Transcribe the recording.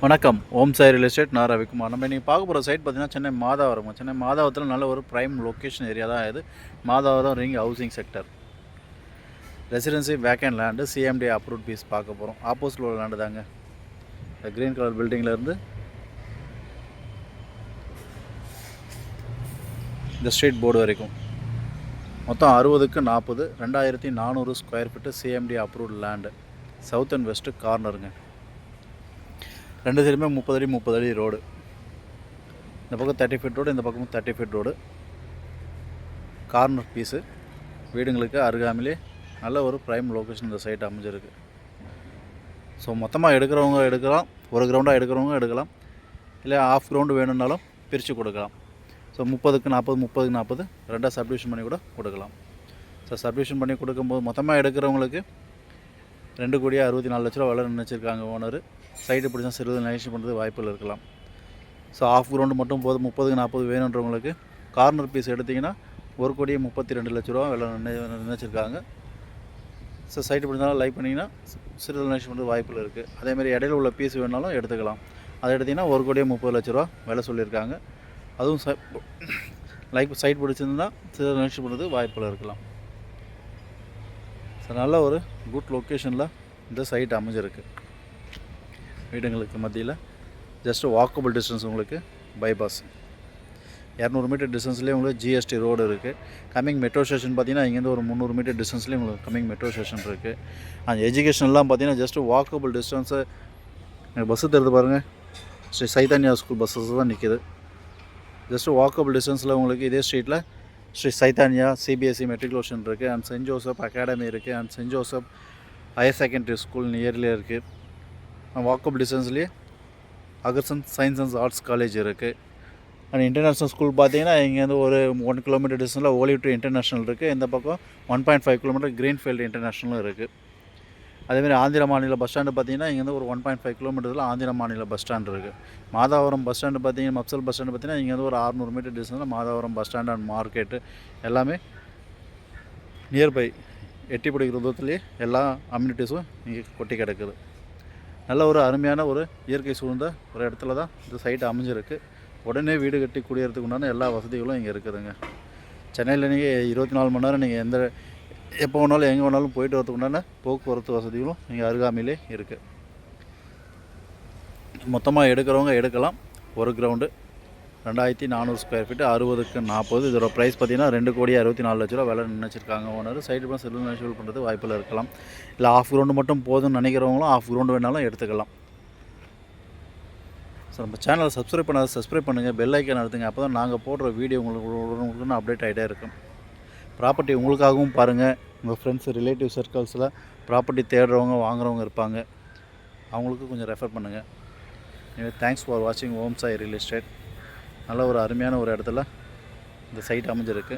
வணக்கம். ஓம் Sai real estate. நான் ரவிக்குமார். நம்ம இன்றைக்கி பார்க்க போகிற சைட் பார்த்திங்கன்னா சென்னை மாதாவரம். சென்னை மாதாவரத்தில் நல்ல ஒரு ப்ரைம் லொக்கேஷன் ஏரியா தான் இது. Madhavaram ring housing sector. Residency vacant land, CMD approved பீஸ் பார்க்க போகிறோம். ஆப்போசிட்டில் உள்ள லேண்டு தாங்க. இந்த க்ரீன் கலர் பில்டிங்லேருந்து இந்த ஸ்ட்ரீட் போர்டு வரைக்கும் மொத்தம் 60க்கு 40, 2400 square feet CMD approved land. South and west கார்னருங்க. ரெண்டு சைடுமே 30 அடி ரோடு. இந்த பக்கம் 30 ஃபீட் ரோடு, இந்த பக்கமும் 30 ஃபீட் ரோடு. Corner piece. வீடுங்களுக்கு அருகாமையிலே நல்ல ஒரு ப்ரைம் லொக்கேஷன் இந்த சைட் அமைஞ்சிருக்கு. ஸோ மொத்தமாக எடுக்கிறவங்க எடுக்கலாம், ஒரு கிரவுண்டாக எடுக்கிறவங்க எடுக்கலாம், இல்லை ஆஃப் கிரவுண்டு வேணும்னாலும் பிரித்து கொடுக்கலாம். ஸோ 30க்கு 40 ரெண்டாக சப்டிவிஷன் பண்ணி கூட கொடுக்கலாம். ஸோ சப்டிவிஷன் பண்ணி கொடுக்கும்போது மொத்தமாக எடுக்கிறவங்களுக்கு 2,64,00,000 விலை நினச்சிருக்காங்க ஓனர். சைட்டு பிடிச்சா சிறிது நெகோஷியேட் பண்ணுறது வாய்ப்புகள் இருக்கலாம். ஸோ ஆஃப் கிரவுண்டு மட்டும் போதும் 30க்கு 40 வேணுன்றவங்களுக்கு கார்னர் பீஸ் எடுத்திங்கன்னா 1,32,00,000 விலை நினச்சிருக்காங்க. ஸோ சைட்டு பிடிச்சாலும் லைக் பண்ணிங்கன்னா சிறிது நெகோஷியேட் பண்ணுறது வாய்ப்புகள் இருக்குது. அதேமாதிரி இடையில உள்ள பீஸ் வேணாலும் எடுத்துக்கலாம். அதை எடுத்திங்கன்னா 1,30,00,000 விலை சொல்லியிருக்காங்க. அதுவும் லைக் சைட் பிடிச்சிருந்தா சிறிது நெகோஷியேட் பண்ணுறது வாய்ப்புகள் இருக்கலாம். ஸோ நல்ல ஒரு குட் லொக்கேஷனில் இந்த சைட் அமைஞ்சிருக்கு. வீடுங்களுக்கு மத்தியில் ஜஸ்ட்டு வாக்கபிள் டிஸ்டன்ஸ் உங்களுக்கு பைபாஸ் 200 மீட்டர் டிஸ்டன்ஸ்லேயே உங்களுக்கு ஜிஎஸ்டி ரோடு இருக்குது. கம்மிங் மெட்ரோ ஸ்டேஷன் பார்த்திங்கன்னா இங்கேருந்து ஒரு 300 மீட்டர் டிஸ்டன்ஸ்லேயே உங்களுக்கு கம்மிங் மெட்ரோ ஸ்டேஷன் இருக்குது. அந்த எஜுகேஷன்லாம் பார்த்திங்கன்னா ஜஸ்ட்டு வாக்கபிள் டிஸ்டன்ஸு. பஸ்ஸு தருது பாருங்கள், ஸ்ரீ சைதன்யா ஸ்கூல் பஸ்ஸஸ் தான் நிற்கிது. ஜஸ்ட்டு வாக்கபிள் டிஸ்டன்ஸில் உங்களுக்கு இதே ஸ்ட்ரீட்டில் ஸ்ரீ சைதன்யா சிபிஎஸ்சி மெட்ரிகுலேஷன் இருக்குது, அண்ட் சென்ட் ஜோசப் அகாடமி இருக்குது, and saint Joseph higher secondary school நியர்லேயே இருக்குது. வாக்கபிள் டிஸ்டன்ஸ்லேயே Agarsan science and arts college இருக்குது. அண்ட் இன்டர்நேஷ்னல் ஸ்கூல் பார்த்தீங்கன்னா இங்கேருந்து ஒரு 1 கிலோமீட்டர் டிஸ்டன்ஸில் ஓலிவ் ட்ரீ இன்டர்நேஷ்னல் இருக்குது. இந்த பக்கம் 1.5 கிலோமீட்டர் க்ரீன்ஃபீல்டு இன்டர்நேஷ்னலும் இருக்குது. அதேமாதிரி ஆந்திர மாநில பஸ் ஸ்டாண்டு பார்த்தீங்கன்னா இங்கேருந்து ஒரு 1.5 கிலோமீட்டரில் ஆந்திர மாநில பஸ் ஸ்டாண்டு இருக்குது. மாதாவரம் பஸ் ஸ்டாண்டு பார்த்தீங்கன்னா மப்சல் பஸ் ஸ்டாண்டு பார்த்தீங்கன்னா இங்கேருந்து ஒரு 600 மீட்டர் டிஸ்டன்ஸில் Madhavaram bus stand and market எல்லாமே நியர்பை எட்டி பிடிக்கிற தூரத்துலேயே எல்லா அம்யூனிட்டிஸும் இங்கே கொட்டி கிடக்குது. நல்ல ஒரு அருமையான ஒரு இயற்கை சூழ்ந்த ஒரு இடத்துல தான் இந்த சைட்டு அமைஞ்சிருக்கு. உடனே வீடு கட்டி குடியேறதுக்கு உண்டான எல்லா வசதிகளும் இங்கே இருக்குதுங்க. சென்னையில் நீங்கள் 24 மணி நேரம் நீங்கள் எப்போ வேணாலும் எங்கே வேணாலும் போயிட்டு வரதுக்கு உண்டான போக்குவரத்து வசதிகளும் இங்கே அருகாமையிலே இருக்குது. மொத்தமாக எடுக்கிறவங்க எடுக்கலாம். ஒரு கிரவுண்டு 2,400 ஸ்கொயர் ஃபீட்டு 60க்கு 40. இதோட ப்ரைஸ் பார்த்திங்கன்னா 2,64,00,000 விலை நினச்சிருக்காங்க ஓனர். சைடு பண்ண செல்லு நெகோஷியேட் பண்ணுறது வாய்ப்பில் இருக்கலாம். இல்லை ஆஃப் கிரவுண்டு மட்டும் போதும்னு நினைக்கிறவங்களும் ஆஃப் கிரவுண்டு வேணாலும் எடுத்துக்கலாம். ஸோ நம்ம சேனலை சப்ஸ்கிரைப் பண்ணாத சப்ஸ்கிரைப் பண்ணுங்கள், பெல் ஐக்கான் அழுத்துங்க. அப்போ தான் நாங்கள் போடுற வீடியோ உங்களுக்கு அப்டேட் ஆகிட்டே இருக்கும். ப்ராப்பர்ட்டி உங்களுக்காகவும் பாருங்கள், உங்கள் ஃப்ரெண்ட்ஸ் ரிலேட்டிவ் சர்க்கிள்ஸில் ப்ராப்பர்ட்டி தேடுறவங்க வாங்குறவங்க இருப்பாங்க, அவங்களுக்கு கொஞ்சம் ரெஃபர் பண்ணுங்கள். தேங்க்ஸ் ஃபார் வாட்சிங் ஓம் சாய் ரியல் எஸ்டேட். நல்ல ஒரு அருமையான ஒரு இடத்துல இந்த சைட் அமைஞ்சிருக்கு.